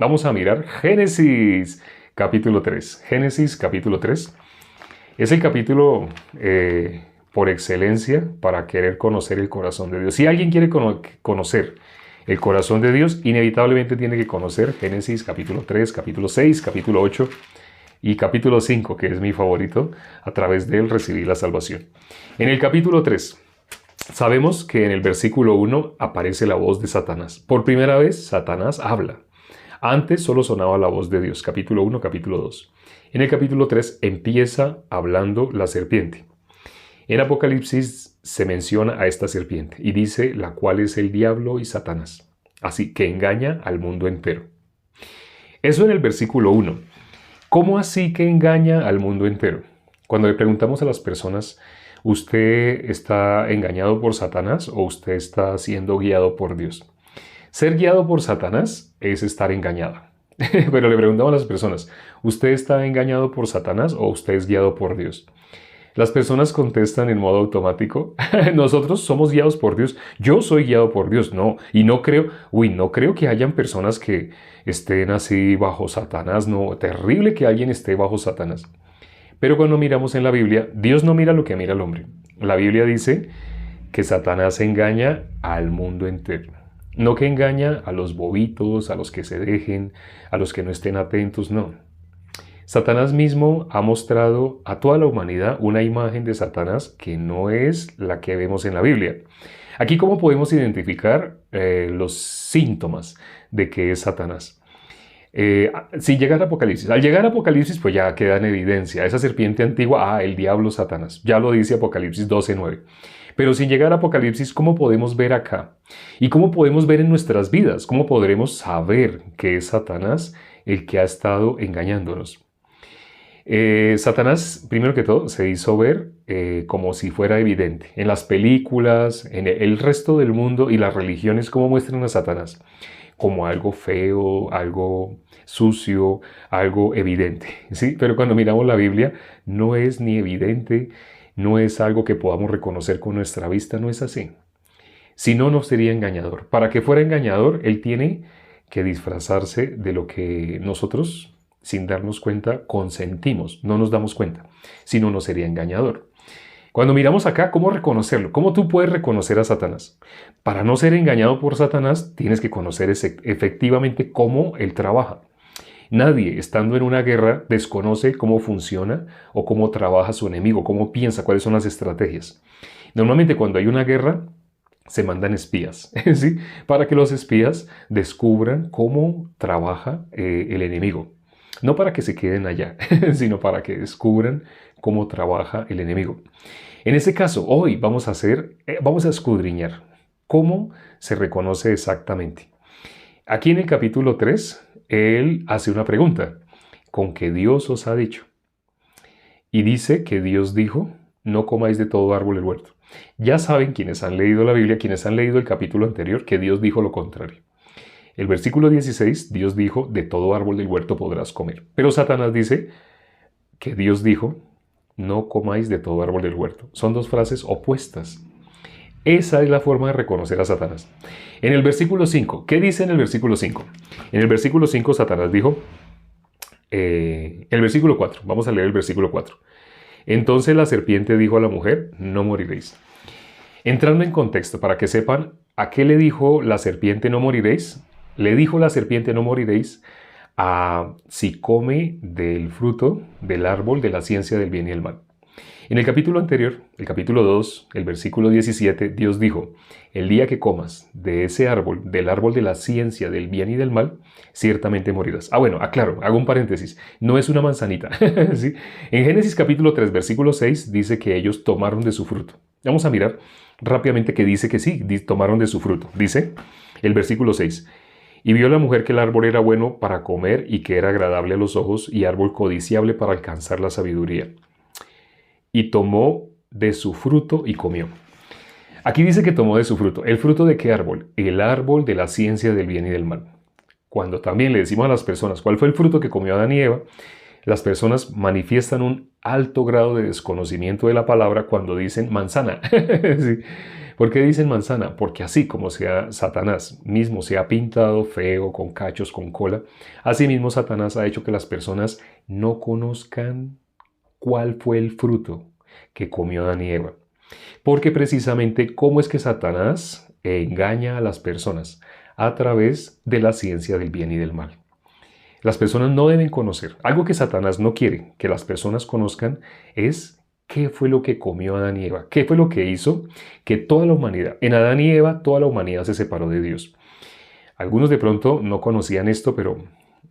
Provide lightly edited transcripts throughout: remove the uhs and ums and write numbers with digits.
Vamos a mirar Génesis capítulo 3. Génesis capítulo 3 es el capítulo por excelencia para querer conocer el corazón de Dios. Si alguien quiere conocer el corazón de Dios, inevitablemente tiene que conocer Génesis capítulo 3, capítulo 6, capítulo 8 y capítulo 5, que es mi favorito. A través de él recibí la salvación. En el capítulo 3 sabemos que en el versículo 1 aparece la voz de Satanás. Por primera vez, Satanás habla. Antes solo sonaba la voz de Dios. Capítulo 1, capítulo 2. En el capítulo 3 empieza hablando la serpiente. En Apocalipsis se menciona a esta serpiente y dice la cual es el diablo y Satanás. Así que engaña al mundo entero. Eso en el versículo 1. ¿Cómo así que engaña al mundo entero? Cuando le preguntamos a las personas, ¿usted está engañado por Satanás o usted está siendo guiado por Dios? Ser guiado por Satanás es estar engañado. Pero le preguntamos a las personas, ¿usted está engañado por Satanás o usted es guiado por Dios? Las personas contestan en modo automático, nosotros somos guiados por Dios, yo soy guiado por Dios, no, y no creo que hayan personas que estén así bajo Satanás, no, terrible que alguien esté bajo Satanás. Pero cuando miramos en la Biblia, Dios no mira lo que mira el hombre. La Biblia dice que Satanás engaña al mundo entero. No que engaña a los bobitos, a los que se dejen, a los que no estén atentos, no. Satanás mismo ha mostrado a toda la humanidad una imagen de Satanás que no es la que vemos en la Biblia. Aquí, ¿cómo podemos identificar los síntomas de que es Satanás? Sin llegar a Apocalipsis. Al llegar a Apocalipsis, pues ya queda en evidencia. Esa serpiente antigua, el diablo Satanás. Ya lo dice Apocalipsis 12:9. Pero sin llegar a Apocalipsis, ¿cómo podemos ver acá? ¿Y cómo podemos ver en nuestras vidas? ¿Cómo podremos saber que es Satanás el que ha estado engañándonos? Satanás, primero que todo, se hizo ver como si fuera evidente. En las películas, en el resto del mundo y las religiones, ¿cómo muestran a Satanás? Como algo feo, algo sucio, algo evidente, ¿sí? Pero cuando miramos la Biblia, no es ni evidente, no es algo que podamos reconocer con nuestra vista, no es así. Si no, no sería engañador. Para que fuera engañador, él tiene que disfrazarse de lo que nosotros, sin darnos cuenta, consentimos. No nos damos cuenta. Si no, no sería engañador. Cuando miramos acá, ¿cómo reconocerlo? ¿Cómo tú puedes reconocer a Satanás? Para no ser engañado por Satanás, tienes que conocer efectivamente cómo él trabaja. Nadie, estando en una guerra, desconoce cómo funciona o cómo trabaja su enemigo, cómo piensa, cuáles son las estrategias. Normalmente cuando hay una guerra, se mandan espías, ¿sí? Para que los espías descubran cómo trabaja el enemigo. No para que se queden allá, sino para que descubran cómo trabaja el enemigo. En este caso, hoy vamos a escudriñar cómo se reconoce exactamente. Aquí en el capítulo 3, él hace una pregunta. ¿Con qué Dios os ha dicho? Y dice que Dios dijo, no comáis de todo árbol del huerto. Ya saben quienes han leído la Biblia, quienes han leído el capítulo anterior, que Dios dijo lo contrario. El versículo 16, Dios dijo, de todo árbol del huerto podrás comer. Pero Satanás dice que Dios dijo, no comáis de todo árbol del huerto. Son dos frases opuestas. Esa es la forma de reconocer a Satanás. En el versículo 5, ¿qué dice en el versículo 5? En el versículo 5 Satanás dijo, el versículo 4, vamos a leer el versículo 4. Entonces la serpiente dijo a la mujer, no moriréis. Entrando en contexto, para que sepan, ¿a qué le dijo la serpiente no moriréis? Le dijo la serpiente no moriréis a si come del fruto del árbol de la ciencia del bien y el mal. En el capítulo anterior, el capítulo 2, el versículo 17, Dios dijo, el día que comas de ese árbol, del árbol de la ciencia del bien y del mal, ciertamente morirás. Bueno, aclaro, hago un paréntesis, no es una manzanita. ¿Sí? En Génesis capítulo 3, versículo 6, dice que ellos tomaron de su fruto. Vamos a mirar rápidamente que dice que sí, tomaron de su fruto. Dice el versículo 6, y vio la mujer que el árbol era bueno para comer y que era agradable a los ojos y árbol codiciable para alcanzar la sabiduría. Y tomó de su fruto y comió. Aquí dice que tomó de su fruto. ¿El fruto de qué árbol? El árbol de la ciencia del bien y del mal. Cuando también le decimos a las personas cuál fue el fruto que comió Adán y Eva, Las personas manifiestan un alto grado de desconocimiento de la palabra cuando dicen manzana. Sí. ¿Por qué dicen manzana? Porque así como Satanás mismo se ha pintado feo, con cachos, con cola, así mismo Satanás ha hecho que las personas no conozcan cuál fue el fruto que comió Adán y Eva. Porque precisamente cómo es que Satanás engaña a las personas a través de la ciencia del bien y del mal. Las personas no deben conocer. Algo que Satanás no quiere que las personas conozcan es qué fue lo que comió Adán y Eva. ¿Qué fue lo que hizo que toda la humanidad, en Adán y Eva, toda la humanidad se separó de Dios? Algunos de pronto no conocían esto, pero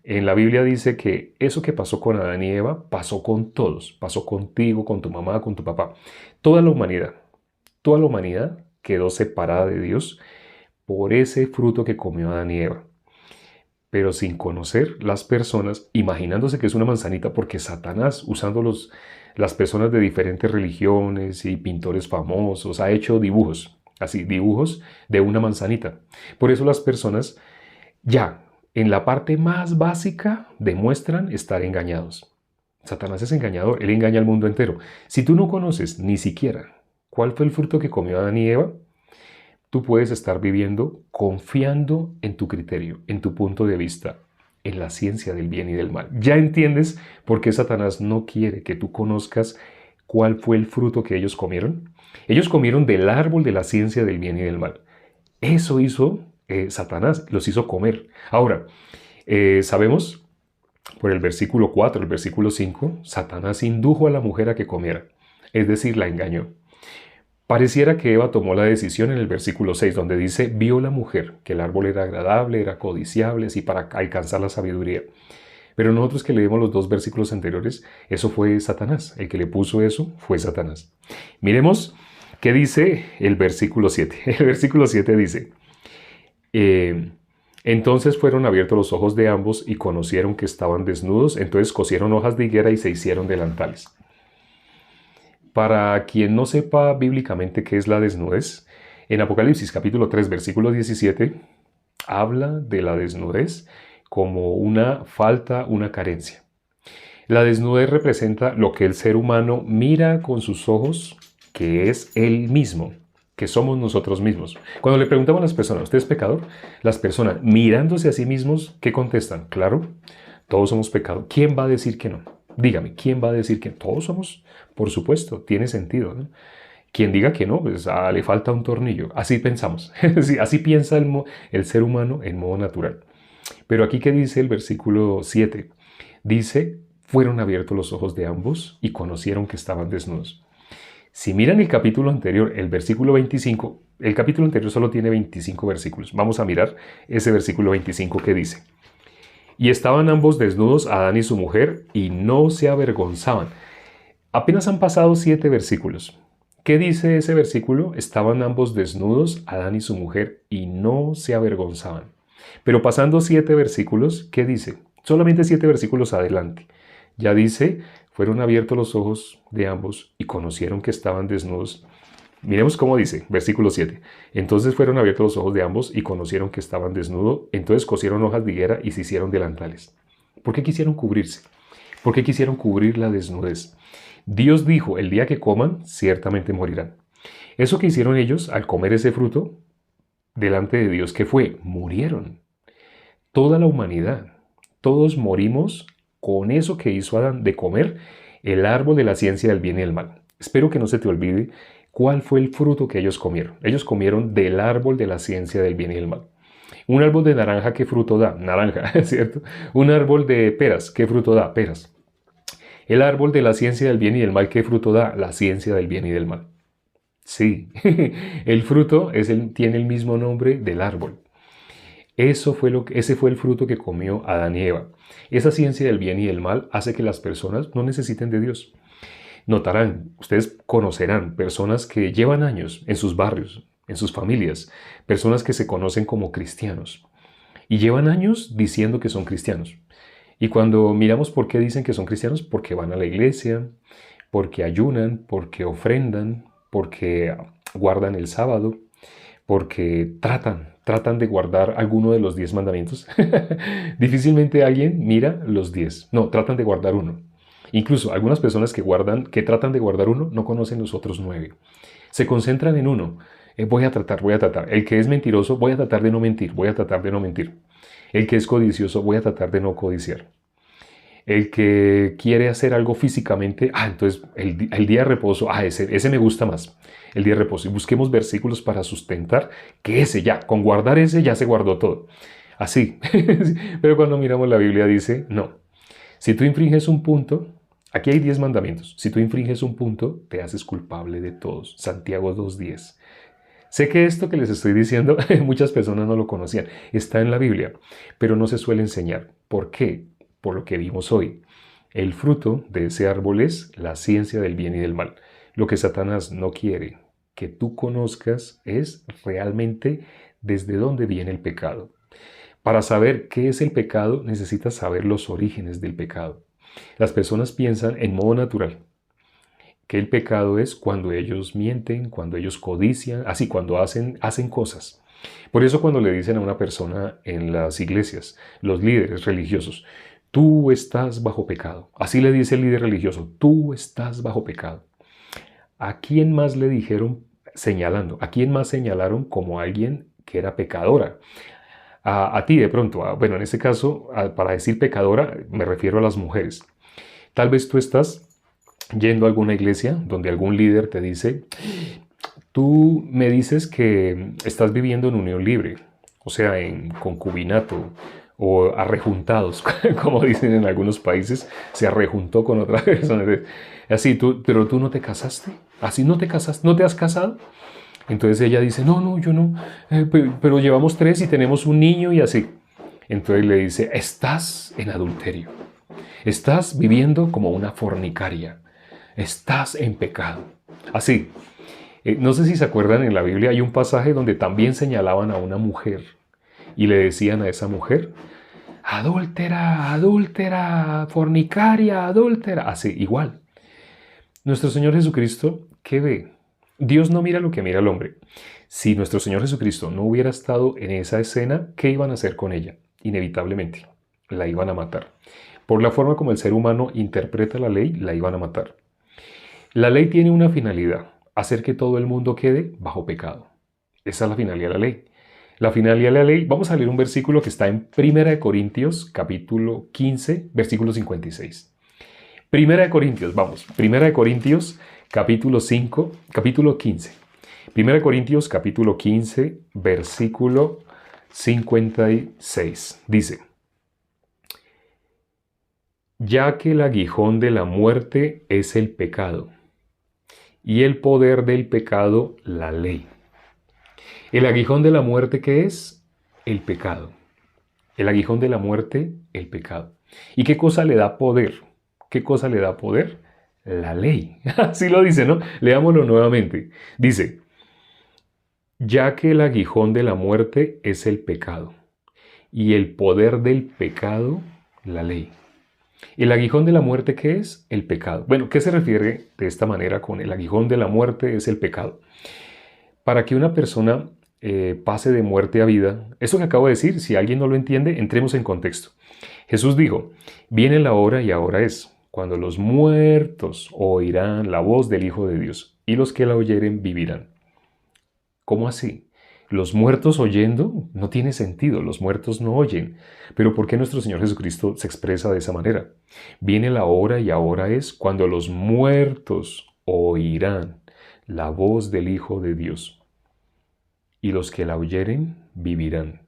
en la Biblia dice que eso que pasó con Adán y Eva pasó con todos. Pasó contigo, con tu mamá, con tu papá. Toda la humanidad quedó separada de Dios por ese fruto que comió Adán y Eva. Pero sin conocer las personas, imaginándose que es una manzanita, porque Satanás, usando las personas de diferentes religiones y pintores famosos, ha hecho dibujos, así, dibujos de una manzanita. Por eso las personas ya en la parte más básica demuestran estar engañados. Satanás es engañador, él engaña al mundo entero. Si tú no conoces ni siquiera cuál fue el fruto que comió Adán y Eva, tú puedes estar viviendo confiando en tu criterio, en tu punto de vista, en la ciencia del bien y del mal. Ya entiendes por qué Satanás no quiere que tú conozcas cuál fue el fruto que ellos comieron. Ellos comieron del árbol de la ciencia del bien y del mal. Eso hizo Satanás, los hizo comer. Ahora, sabemos por el versículo 4, el versículo 5, Satanás indujo a la mujer a que comiera, es decir, la engañó. Pareciera que Eva tomó la decisión en el versículo 6, donde dice, vio la mujer que el árbol era agradable, era codiciable, y para alcanzar la sabiduría. Pero nosotros que leemos los dos versículos anteriores, eso fue Satanás. El que le puso eso fue Satanás. Miremos qué dice el versículo 7. El versículo 7 dice, entonces fueron abiertos los ojos de ambos y conocieron que estaban desnudos, entonces cosieron hojas de higuera y se hicieron delantales. Para quien no sepa bíblicamente qué es la desnudez, en Apocalipsis capítulo 3, versículo 17, habla de la desnudez como una falta, una carencia. La desnudez representa lo que el ser humano mira con sus ojos, que es él mismo, que somos nosotros mismos. Cuando le preguntamos a las personas, ¿usted es pecador? Las personas mirándose a sí mismos, ¿qué contestan? Claro, todos somos pecadores. ¿Quién va a decir que no? Dígame, ¿quién va a decir que todos somos? Por supuesto, tiene sentido, ¿no? Quien diga que no, pues le falta un tornillo. Así pensamos. Sí, así piensa el ser humano en modo natural. Pero aquí, ¿qué dice el versículo 7? Dice, fueron abiertos los ojos de ambos y conocieron que estaban desnudos. Si miran el capítulo anterior, el versículo 25, el capítulo anterior solo tiene 25 versículos. Vamos a mirar ese versículo 25 que dice. Y estaban ambos desnudos, Adán y su mujer, y no se avergonzaban. Apenas han pasado 7 versículos. ¿Qué dice ese versículo? Estaban ambos desnudos, Adán y su mujer, y no se avergonzaban. Pero pasando 7 versículos, ¿qué dice? Solamente 7 versículos adelante. Ya dice, fueron abiertos los ojos de ambos y conocieron que estaban desnudos. Miremos cómo dice, versículo 7. Entonces fueron abiertos los ojos de ambos y conocieron que estaban desnudos. Entonces cosieron hojas de higuera y se hicieron delantales. ¿Por qué quisieron cubrirse? ¿Por qué quisieron cubrir la desnudez? Dios dijo, el día que coman, ciertamente morirán. Eso que hicieron ellos al comer ese fruto, delante de Dios, ¿qué fue? Murieron. Toda la humanidad, todos morimos con eso que hizo Adán de comer el árbol de la ciencia del bien y del mal. Espero que no se te olvide cuál fue el fruto que ellos comieron. Ellos comieron del árbol de la ciencia del bien y del mal. Un árbol de naranja, ¿qué fruto da? Naranja, ¿cierto? Un árbol de peras, ¿qué fruto da? Peras. El árbol de la ciencia del bien y del mal, ¿qué fruto da? La ciencia del bien y del mal. Sí, el fruto tiene el mismo nombre del árbol. Ese fue el fruto que comió Adán y Eva. Esa ciencia del bien y del mal hace que las personas no necesiten de Dios. Notarán, ustedes conocerán personas que llevan años en sus barrios, en sus familias, personas que se conocen como cristianos y llevan años diciendo que son cristianos. Y cuando miramos por qué dicen que son cristianos, porque van a la iglesia, porque ayunan, porque ofrendan, porque guardan el sábado, porque tratan tratan de guardar alguno de los 10 mandamientos. Difícilmente alguien mira los 10. No, tratan de guardar uno. Incluso algunas personas que tratan de guardar uno no conocen los otros 9. Se concentran en uno. Voy a tratar, voy a tratar. El que es mentiroso, voy a tratar de no mentir, voy a tratar de no mentir. El que es codicioso, voy a tratar de no codiciar. El que quiere hacer algo físicamente, entonces el día de reposo, ese me gusta más. El día de reposo. Y busquemos versículos para sustentar que con guardar ese ya se guardó todo. Así. Pero cuando miramos la Biblia dice, no. Si tú infringes un punto, aquí hay 10 mandamientos. Si tú infringes un punto, te haces culpable de todos. Santiago 2:10. Sé que esto que les estoy diciendo, muchas personas no lo conocían. Está en la Biblia, pero no se suele enseñar. ¿Por qué? Por lo que vimos hoy. El fruto de ese árbol es la ciencia del bien y del mal. Lo que Satanás no quiere que tú conozcas es realmente desde dónde viene el pecado. Para saber qué es el pecado, necesitas saber los orígenes del pecado. Las personas piensan en modo natural que el pecado es cuando ellos mienten, cuando ellos codician, así cuando hacen cosas. Por eso cuando le dicen a una persona en las iglesias, los líderes religiosos, tú estás bajo pecado. Así le dice el líder religioso, tú estás bajo pecado. ¿A quién más le dijeron señalando? ¿A quién más señalaron como alguien que era pecadora? A ti de pronto, bueno, en este caso, para decir pecadora, me refiero a las mujeres. Tal vez tú estás yendo a alguna iglesia donde algún líder te dice, tú me dices que estás viviendo en unión libre, o sea, en concubinato o arrejuntados, como dicen en algunos países, se arrejuntó con otra persona. Así, pero tú no te casaste, así no te casaste, no te has casado. Entonces ella dice, no, yo no, pero llevamos 3 y tenemos un niño y así. Entonces le dice, estás en adulterio, estás viviendo como una fornicaria, estás en pecado. Así, no sé si se acuerdan, en la Biblia hay un pasaje donde también señalaban a una mujer y le decían a esa mujer, adúltera, adúltera, fornicaria, adúltera, así, igual. Nuestro Señor Jesucristo, ¿qué ve? Dios no mira lo que mira el hombre. Si nuestro Señor Jesucristo no hubiera estado en esa escena, ¿qué iban a hacer con ella? Inevitablemente, la iban a matar. Por la forma como el ser humano interpreta la ley, la iban a matar. La ley tiene una finalidad, hacer que todo el mundo quede bajo pecado. Esa es la finalidad de la ley. La finalidad de la ley, vamos a leer un versículo que está en 1 Corintios, capítulo 15, versículo 56. 1 Corintios, vamos, 1 Corintios, capítulo 15. 1 Corintios, capítulo 15, versículo 56. Dice, ya que el aguijón de la muerte es el pecado, y el poder del pecado, la ley. El aguijón de la muerte, ¿qué es? El pecado. El aguijón de la muerte, el pecado. ¿Y qué cosa le da poder? ¿Qué cosa le da poder? La ley. Así lo dice, ¿no? Leámoslo nuevamente. Dice, ya que el aguijón de la muerte es el pecado, y el poder del pecado, la ley. ¿El aguijón de la muerte qué es? El pecado. Bueno, ¿qué se refiere de esta manera con el aguijón de la muerte es el pecado? Para que una persona pase de muerte a vida, eso que acabo de decir, si alguien no lo entiende, entremos en contexto. Jesús dijo, viene la hora y ahora es, cuando los muertos oirán la voz del Hijo de Dios, y los que la oyeren vivirán. ¿Cómo así? Los muertos oyendo no tiene sentido, los muertos no oyen. Pero ¿por qué nuestro Señor Jesucristo se expresa de esa manera? Viene la hora y ahora es cuando los muertos oirán la voz del Hijo de Dios, y los que la oyeren vivirán.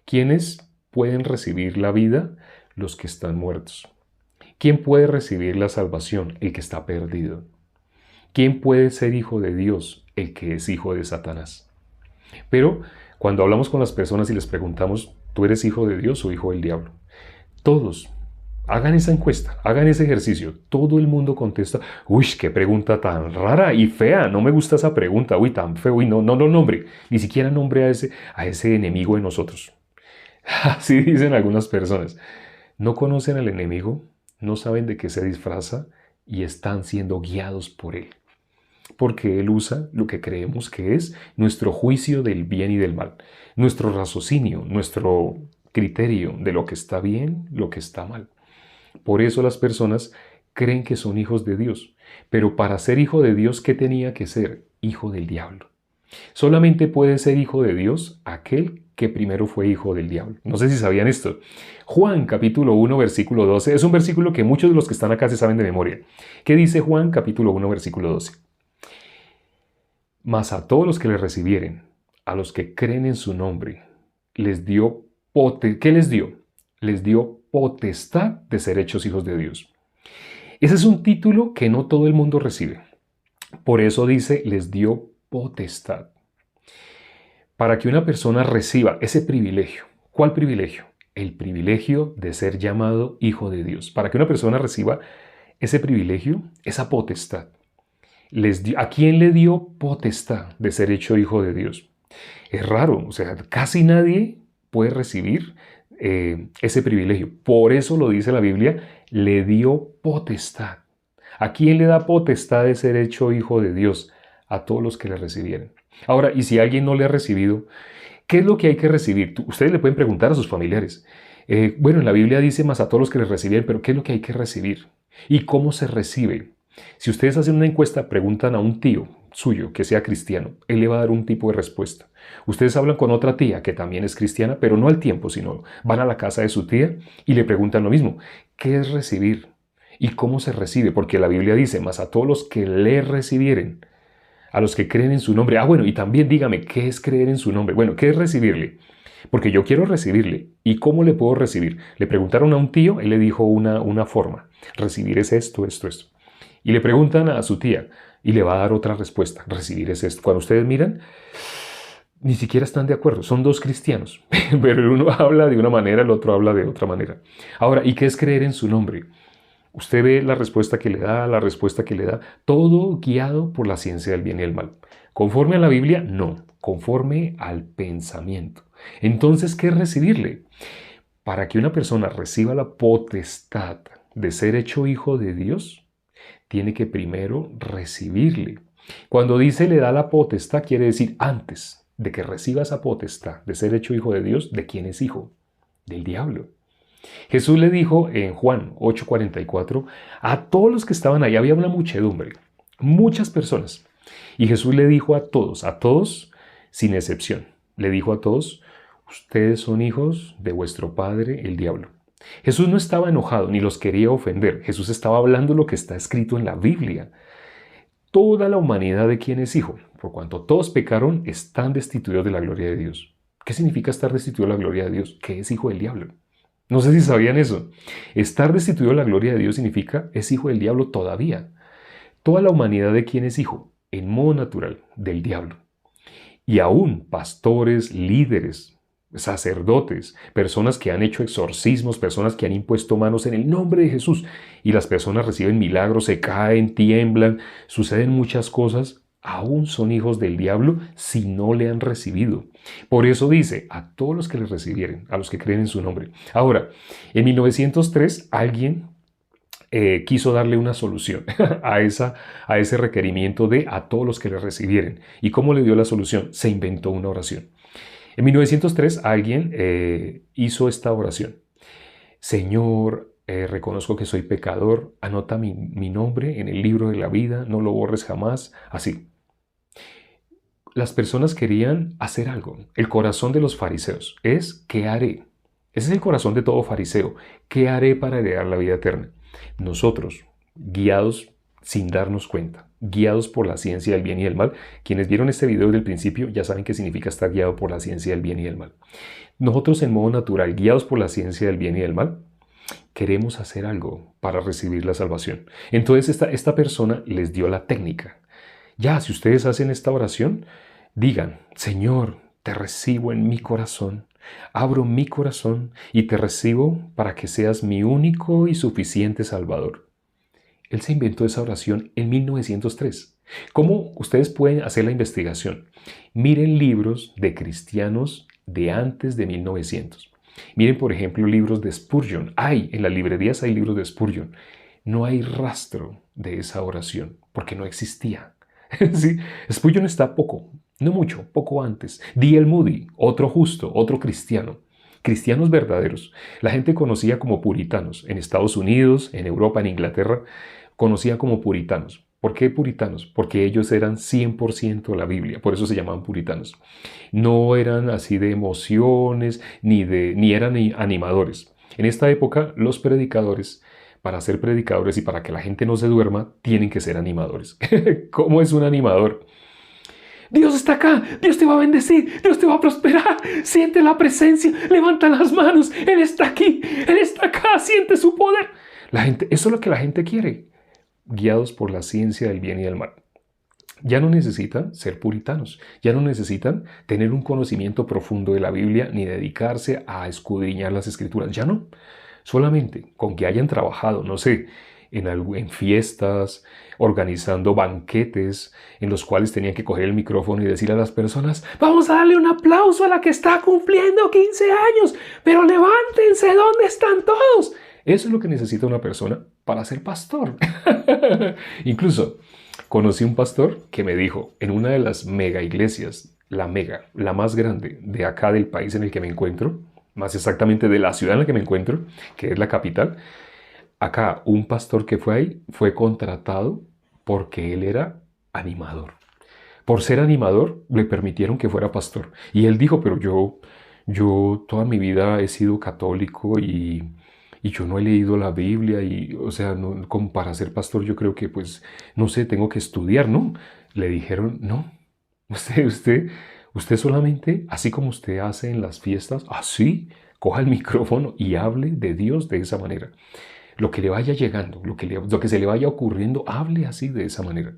¿Quiénes pueden recibir la vida? Los que están muertos. ¿Quién puede recibir la salvación? El que está perdido. ¿Quién puede ser hijo de Dios? El que es hijo de Satanás. Pero cuando hablamos con las personas y les preguntamos, ¿tú eres hijo de Dios o hijo del diablo? Todos, hagan esa encuesta, hagan ese ejercicio. Todo el mundo contesta, uy, qué pregunta tan rara y fea, no me gusta esa pregunta, uy, tan feo, uy, no nombre, ni siquiera nombre a ese enemigo de nosotros. Así dicen algunas personas. No conocen al enemigo, no saben de qué se disfraza y están siendo guiados por él. porque Él usa lo que creemos que es nuestro juicio del bien y del mal, nuestro raciocinio, nuestro criterio de lo que está bien, lo que está mal. Por eso las personas creen que son hijos de Dios. Pero para ser hijo de Dios, ¿qué tenía que ser? Hijo del diablo. Solamente puede ser hijo de Dios aquel que primero fue hijo del diablo. No sé si sabían esto. Juan capítulo 1 versículo 12 es un versículo que muchos de los que están acá se saben de memoria. ¿Qué dice Juan capítulo 1 versículo 12? Mas a todos los que le recibieren, a los que creen en su nombre, les dio ¿qué les dio? Les dio potestad de ser hechos hijos de Dios. Ese es un título que no todo el mundo recibe. Por eso dice, les dio potestad. Para que una persona reciba ese privilegio. ¿Cuál privilegio? El privilegio de ser llamado hijo de Dios. Para que una persona reciba ese privilegio, esa potestad. ¿A quién le dio potestad de ser hecho hijo de Dios? Es raro, o sea, casi nadie puede recibir ese privilegio. Por eso lo dice la Biblia, le dio potestad. ¿A quién le da potestad de ser hecho hijo de Dios? A todos los que le recibieron. Ahora, y si alguien no le ha recibido, ¿qué es lo que hay que recibir? Ustedes le pueden preguntar a sus familiares. Bueno, en la Biblia dice más a todos los que le recibieron, pero ¿qué es lo que hay que recibir? ¿Y cómo se recibe? Si ustedes hacen una encuesta, preguntan a un tío suyo que sea cristiano, él le va a dar un tipo de respuesta. Ustedes hablan con otra tía que también es cristiana, pero no al tiempo, sino van a la casa de su tía y le preguntan lo mismo. ¿Qué es recibir? ¿Y cómo se recibe? Porque la Biblia dice, más a todos los que le recibieren, a los que creen en su nombre. Ah, bueno, y también dígame, ¿qué es creer en su nombre? Bueno, ¿qué es recibirle? Porque yo quiero recibirle. ¿Y cómo le puedo recibir? Le preguntaron a un tío, él le dijo una forma. Recibir es esto, esto, esto. Y le preguntan a su tía y le va a dar otra respuesta. Recibir es esto. Cuando ustedes miran, ni siquiera están de acuerdo. Son dos cristianos, pero el uno habla de una manera, el otro habla de otra manera. Ahora, ¿y qué es creer en su nombre? Usted ve la respuesta que le da, la respuesta que le da, todo guiado por la ciencia del bien y el mal. ¿Conforme a la Biblia? No, conforme al pensamiento. Entonces, ¿qué es recibirle? Para que una persona reciba la potestad de ser hecho hijo de Dios, tiene que primero recibirle. Cuando dice le da la potestad, quiere decir antes de que reciba esa potestad de ser hecho hijo de Dios, ¿de quién es hijo? Del diablo. Jesús le dijo en Juan 8:44 a todos los que estaban ahí, había una muchedumbre, muchas personas. Y Jesús le dijo a todos, sin excepción, le dijo a todos, ustedes son hijos de vuestro padre, el diablo. Jesús no estaba enojado ni los quería ofender. Jesús estaba hablando lo que está escrito en la Biblia. Toda la humanidad de quien es hijo, por cuanto todos pecaron, están destituidos de la gloria de Dios. ¿Qué significa estar destituido de la gloria de Dios? Que es hijo del diablo. No sé si sabían eso. Estar destituido de la gloria de Dios significa es hijo del diablo todavía. Toda la humanidad de quien es hijo, en modo natural, del diablo. Y aún pastores, líderes, sacerdotes, personas que han hecho exorcismos, personas que han impuesto manos en el nombre de Jesús y las personas reciben milagros, se caen, tiemblan, suceden muchas cosas, aún son hijos del diablo si no le han recibido. Por eso dice, a todos los que le recibieren, a los que creen en su nombre. Ahora, en 1903 alguien quiso darle una solución a ese requerimiento de a todos los que le recibieren. ¿Y cómo le dio la solución? Se inventó una oración. En 1903 alguien hizo esta oración. Señor, reconozco que soy pecador, anota mi nombre en el libro de la vida, no lo borres jamás, así. Las personas querían hacer algo. El corazón de los fariseos es ¿qué haré? Ese es el corazón de todo fariseo. ¿Qué haré para heredar la vida eterna? Nosotros, guiados sin darnos cuenta, guiados por la ciencia del bien y del mal. Quienes vieron este video desde el principio ya saben qué significa estar guiado por la ciencia del bien y del mal. Nosotros en modo natural, guiados por la ciencia del bien y del mal, queremos hacer algo para recibir la salvación. Entonces esta persona les dio la técnica. Ya, si ustedes hacen esta oración, digan, Señor, te recibo en mi corazón. Abro mi corazón y te recibo para que seas mi único y suficiente Salvador. Él se inventó esa oración en 1903. ¿Cómo ustedes pueden hacer la investigación? Miren libros de cristianos de antes de 1900. Miren, por ejemplo, libros de Spurgeon. En las librerías hay libros de Spurgeon. No hay rastro de esa oración porque no existía. Sí, Spurgeon está poco, no mucho, poco antes. D.L. Moody, otro justo, otro cristiano. Cristianos verdaderos. La gente conocía como puritanos. En Estados Unidos, en Europa, en Inglaterra, conocía como puritanos. ¿Por qué puritanos? Porque ellos eran 100% la Biblia, por eso se llamaban puritanos. No eran así de emociones, ni eran animadores. En esta época, los predicadores, para ser predicadores y para que la gente no se duerma, tienen que ser animadores. ¿Cómo es un animador? Dios está acá, Dios te va a bendecir, Dios te va a prosperar, siente la presencia, levanta las manos, Él está aquí, Él está acá, siente su poder. Eso es lo que la gente quiere, guiados por la ciencia del bien y del mal. Ya no necesitan ser puritanos, ya no necesitan tener un conocimiento profundo de la Biblia ni dedicarse a escudriñar las escrituras, ya no. Solamente con que hayan trabajado, no sé, en fiestas, organizando banquetes en los cuales tenían que coger el micrófono y decir a las personas, vamos a darle un aplauso a la que está cumpliendo 15 años, pero levántense, ¿dónde están todos? Eso es lo que necesita una persona para ser pastor. Incluso conocí un pastor que me dijo, en una de las mega iglesias, la más grande de acá del país en el que me encuentro, más exactamente de la ciudad en la que me encuentro, que es la capital, acá un pastor que fue ahí fue contratado porque él era animador. Por ser animador le permitieron que fuera pastor. Y él dijo, pero yo toda mi vida he sido católico y yo no he leído la Biblia y, o sea, no, como para ser pastor yo creo que pues, no sé, tengo que estudiar, ¿no? Le dijeron, no, usted solamente, así como usted hace en las fiestas, así, coja el micrófono y hable de Dios de esa manera. Lo que le vaya llegando, lo que se le vaya ocurriendo, hable así de esa manera.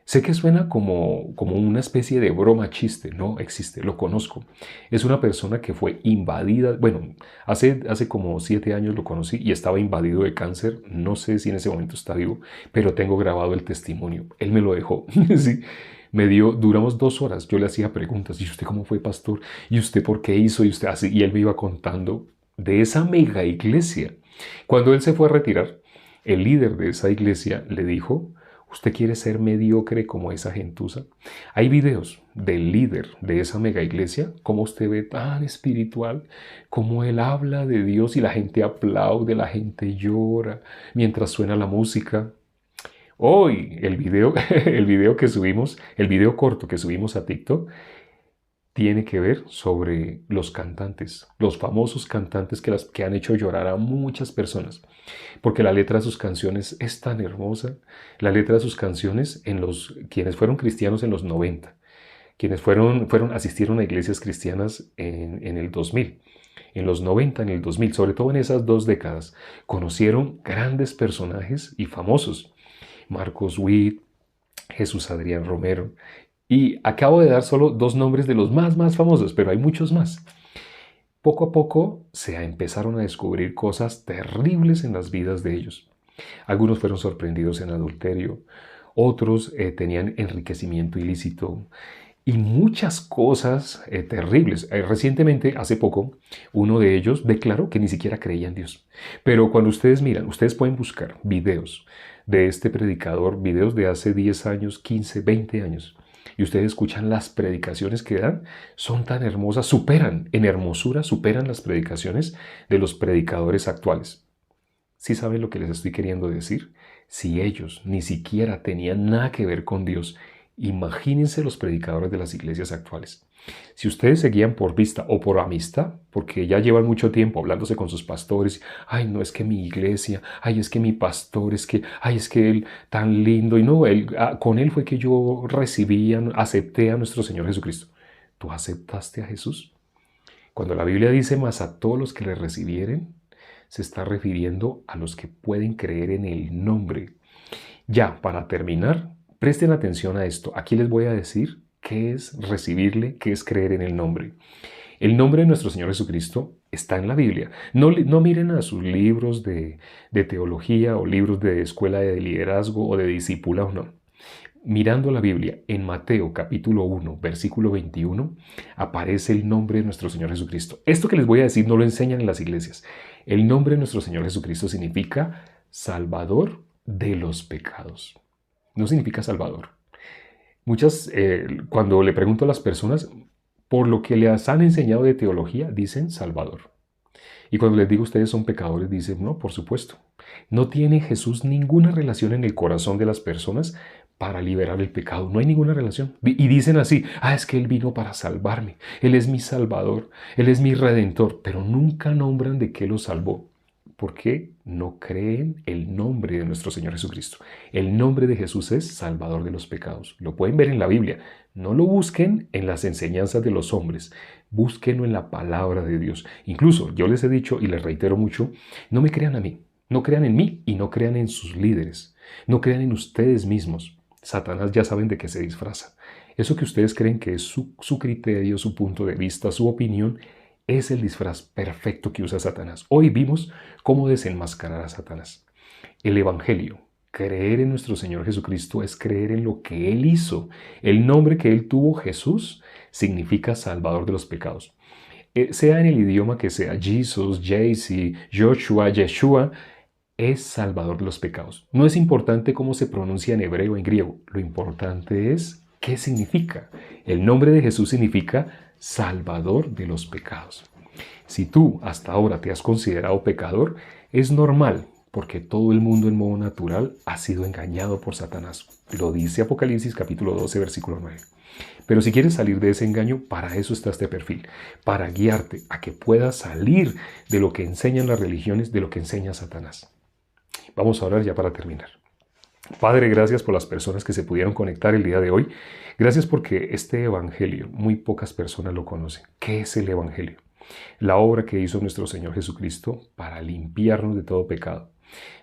Sé que suena como una especie de broma chiste, no existe, lo conozco. Es una persona que fue invadida, bueno, hace como 7 años lo conocí y estaba invadido de cáncer, no sé si en ese momento está vivo, pero tengo grabado el testimonio, él me lo dejó, sí. Duramos 2 horas, yo le hacía preguntas, ¿y usted cómo fue pastor? ¿Y usted por qué hizo? Y usted así, y él me iba contando de esa mega iglesia. Cuando él se fue a retirar, el líder de esa iglesia le dijo, ¿usted quiere ser mediocre como esa gentuza? Hay videos del líder de esa mega iglesia, como usted ve tan espiritual, como él habla de Dios y la gente aplaude, la gente llora mientras suena la música. Hoy el video, el video corto que subimos a TikTok, tiene que ver sobre los cantantes, los famosos cantantes que han hecho llorar a muchas personas, porque la letra de sus canciones es tan hermosa, la letra de sus canciones quienes fueron cristianos en los 90, quienes asistieron a iglesias cristianas en el 2000, en los 90, en el 2000, sobre todo en esas 2 décadas, conocieron grandes personajes y famosos, Marcos Witt, Jesús Adrián Romero, y acabo de dar solo 2 nombres de los más famosos, pero hay muchos más. Poco a poco se empezaron a descubrir cosas terribles en las vidas de ellos. Algunos fueron sorprendidos en adulterio, otros tenían enriquecimiento ilícito y muchas cosas terribles. Recientemente, hace poco, uno de ellos declaró que ni siquiera creía en Dios. Pero cuando ustedes miran, ustedes pueden buscar videos de este predicador, videos de hace 10 años, 15, 20 años, y ustedes escuchan las predicaciones que dan, son tan hermosas, en hermosura, superan las predicaciones de los predicadores actuales. ¿Sí saben lo que les estoy queriendo decir? Si ellos ni siquiera tenían nada que ver con Dios, imagínense los predicadores de las iglesias actuales. Si ustedes seguían por vista o por amistad, porque ya llevan mucho tiempo hablándose con sus pastores, ay, no es que mi iglesia, ay, es que mi pastor, ay, es que él tan lindo, y no, con él fue que yo acepté a nuestro Señor Jesucristo. ¿Tú aceptaste a Jesús? Cuando la Biblia dice, más a todos los que le recibieren, se está refiriendo a los que pueden creer en el nombre. Ya, para terminar, presten atención a esto. Aquí les voy a decir qué es recibirle, qué es creer en el nombre. El nombre de nuestro Señor Jesucristo está en la Biblia. No miren a sus libros de teología o libros de escuela de liderazgo o de discípula o no. Mirando la Biblia, en Mateo capítulo 1, versículo 21, aparece el nombre de nuestro Señor Jesucristo. Esto que les voy a decir no lo enseñan en las iglesias. El nombre de nuestro Señor Jesucristo significa Salvador de los pecados. No significa Salvador, Cuando le pregunto a las personas, por lo que les han enseñado de teología, dicen Salvador. Y cuando les digo ustedes son pecadores, dicen, no, por supuesto. No tiene Jesús ninguna relación en el corazón de las personas para liberar el pecado. No hay ninguna relación. Y dicen así, es que Él vino para salvarme. Él es mi Salvador. Él es mi Redentor. Pero nunca nombran de qué lo salvó. ¿Por qué no creen el nombre de nuestro Señor Jesucristo? El nombre de Jesús es Salvador de los pecados. Lo pueden ver en la Biblia. No lo busquen en las enseñanzas de los hombres. Búsquenlo en la palabra de Dios. Incluso yo les he dicho y les reitero mucho, no me crean a mí. No crean en mí y no crean en sus líderes. No crean en ustedes mismos. Satanás ya saben de qué se disfraza. Eso que ustedes creen que es su criterio, su punto de vista, su opinión, es el disfraz perfecto que usa Satanás. Hoy vimos cómo desenmascarar a Satanás. El Evangelio, creer en nuestro Señor Jesucristo, es creer en lo que Él hizo. El nombre que Él tuvo, Jesús, significa Salvador de los pecados. Sea en el idioma que sea, Jesus, JC, Joshua, Yeshua, es Salvador de los pecados. No es importante cómo se pronuncia en hebreo o en griego. Lo importante es qué significa. El nombre de Jesús significa Salvador de los pecados. Si tú hasta ahora te has considerado pecador, es normal, porque todo el mundo en modo natural ha sido engañado por Satanás. Lo dice Apocalipsis capítulo 12, versículo 9. Pero si quieres salir de ese engaño, para eso está este perfil, para guiarte a que puedas salir de lo que enseñan las religiones, de lo que enseña Satanás. Vamos a orar ya para terminar. Padre, gracias por las personas que se pudieron conectar el día de hoy. Gracias porque este evangelio, muy pocas personas lo conocen. ¿Qué es el evangelio? La obra que hizo nuestro Señor Jesucristo para limpiarnos de todo pecado.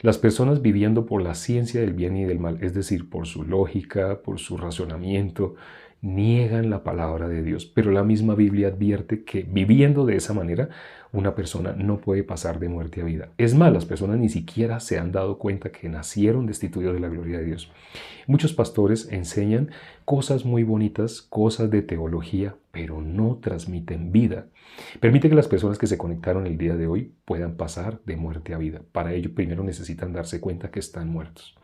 Las personas viviendo por la ciencia del bien y del mal, es decir, por su lógica, por su razonamiento, niegan la palabra de Dios. Pero la misma Biblia advierte que viviendo de esa manera, una persona no puede pasar de muerte a vida. Es más, las personas ni siquiera se han dado cuenta que nacieron destituidos de la gloria de Dios. Muchos pastores enseñan cosas muy bonitas, cosas de teología, pero no transmiten vida. Permite que las personas que se conectaron el día de hoy puedan pasar de muerte a vida. Para ello, primero necesitan darse cuenta que están muertos.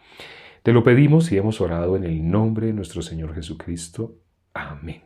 Te lo pedimos y hemos orado en el nombre de nuestro Señor Jesucristo. Amén.